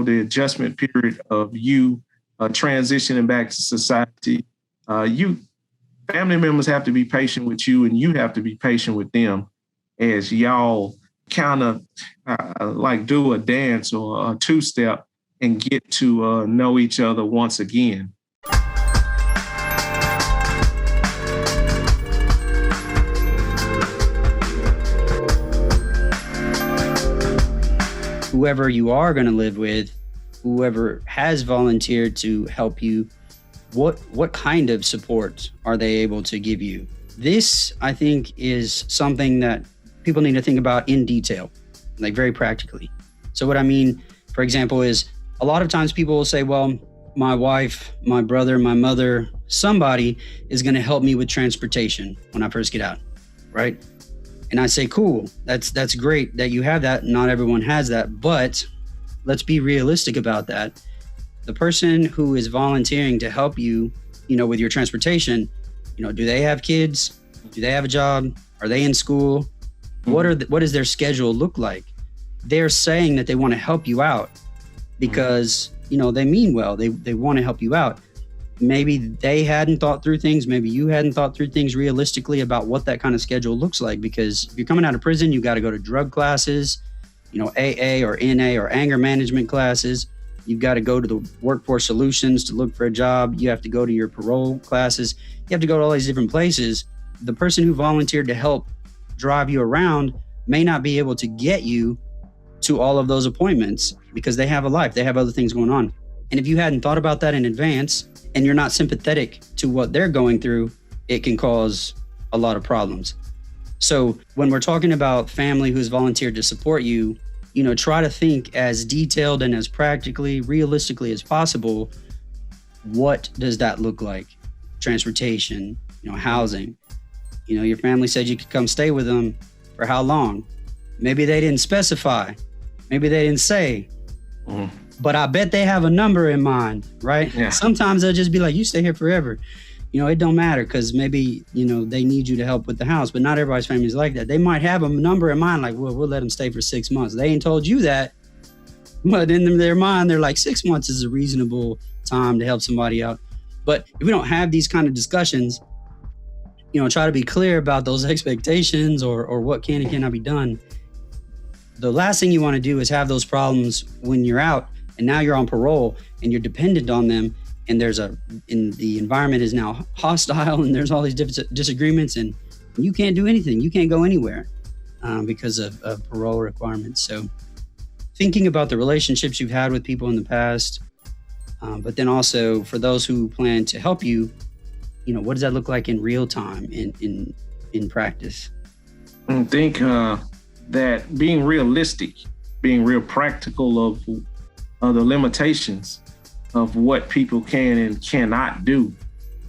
the adjustment period of you transitioning back to society. You family members have to be patient with you, and you have to be patient with them as y'all kind of like do a dance or a two-step and get to know each other once again. Whoever you are going to live with, whoever has volunteered to help you, what kind of support are they able to give you? This, I think, is something that people need to think about in detail, like very practically. So what I mean, for example, is a lot of times people will say, well, my wife, my brother, my mother, somebody is going to help me with transportation when I first get out, right? And I say, cool, that's great that you have that. Not everyone has that, but let's be realistic about that. The person who is volunteering to help you, with your transportation, do they have kids? Do they have a job? Are they in school? What does their schedule look like? They're saying that they want to help you out because, they mean well. They want to help you out. Maybe they hadn't thought through things. Maybe you hadn't thought through things realistically about what that kind of schedule looks like. Because if you're coming out of prison, you got to go to drug classes, AA or NA or anger management classes. You've got to go to the workforce solutions to look for a job. You have to go to your parole classes. You have to go to all these different places. The person who volunteered to help drive you around may not be able to get you to all of those appointments because they have a life. They have other things going on. And if you hadn't thought about that in advance, and you're not sympathetic to what they're going through, it can cause a lot of problems. So when we're talking about family who's volunteered to support you, try to think as detailed and as practically, realistically as possible. What does that look like? Transportation, housing. Your family said you could come stay with them for how long? Maybe they didn't specify. Maybe they didn't say. But I bet they have a number in mind, right? Yeah. Sometimes they'll just be like, you stay here forever. It don't matter because maybe, they need you to help with the house, but not everybody's family is like that. They might have a number in mind, like, well, we'll let them stay for 6 months. They ain't told you that, but in their mind, they're like 6 months is a reasonable time to help somebody out. But if we don't have these kind of discussions, try to be clear about those expectations or what can and cannot be done. The last thing you want to do is have those problems when you're out and now you're on parole and you're dependent on them. And the environment is now hostile and there's all these different disagreements and you can't do anything. You can't go anywhere because of parole requirements. So thinking about the relationships you've had with people in the past, but then also for those who plan to help you, what does that look like in real time in practice? I think that being realistic, being real practical of the limitations of what people can and cannot do.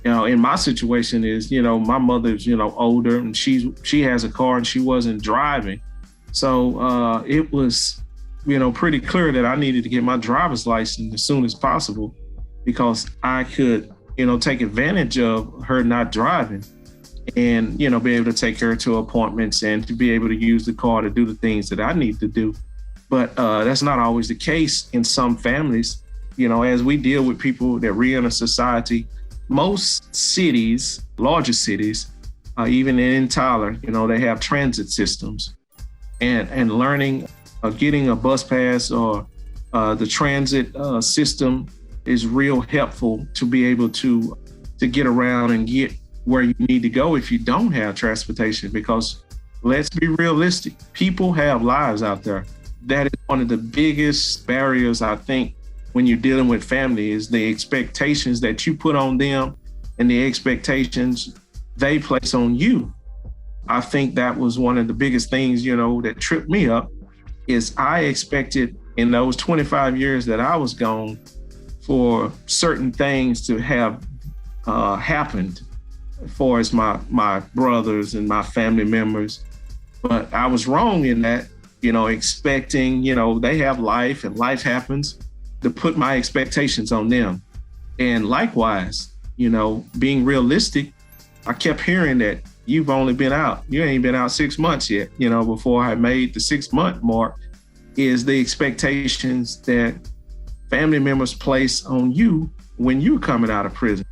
In my situation is, my mother's, older and she has a car and she wasn't driving. So it was, pretty clear that I needed to get my driver's license as soon as possible because I could, take advantage of her not driving and, be able to take her to appointments and to be able to use the car to do the things that I need to do. But that's not always the case in some families. As we deal with people that re-enter society, most cities, larger cities, even in Tyler, they have transit systems and learning, getting a bus pass or the transit system is real helpful to be able to get around and get where you need to go if you don't have transportation, because let's be realistic, people have lives out there. That is one of the biggest barriers, I think, when you're dealing with family is the expectations that you put on them and the expectations they place on you. I think that was one of the biggest things, that tripped me up is I expected in those 25 years that I was gone for certain things to have happened as far as my brothers and my family members. But I was wrong in that, expecting, they have life and life happens, to put my expectations on them. And likewise, being realistic, I kept hearing that you've only been out, you ain't been out 6 months yet, before I made the 6 month mark, is the expectations that family members place on you when you're coming out of prison.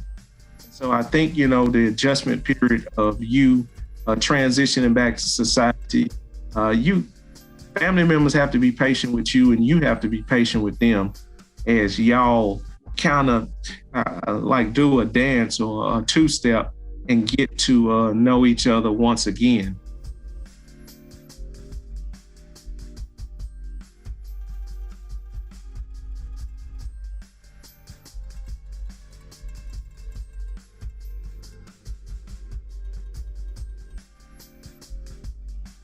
So I think, the adjustment period of you transitioning back to society, family members have to be patient with you, and you have to be patient with them as y'all kind of like do a dance or a two-step and get to know each other once again.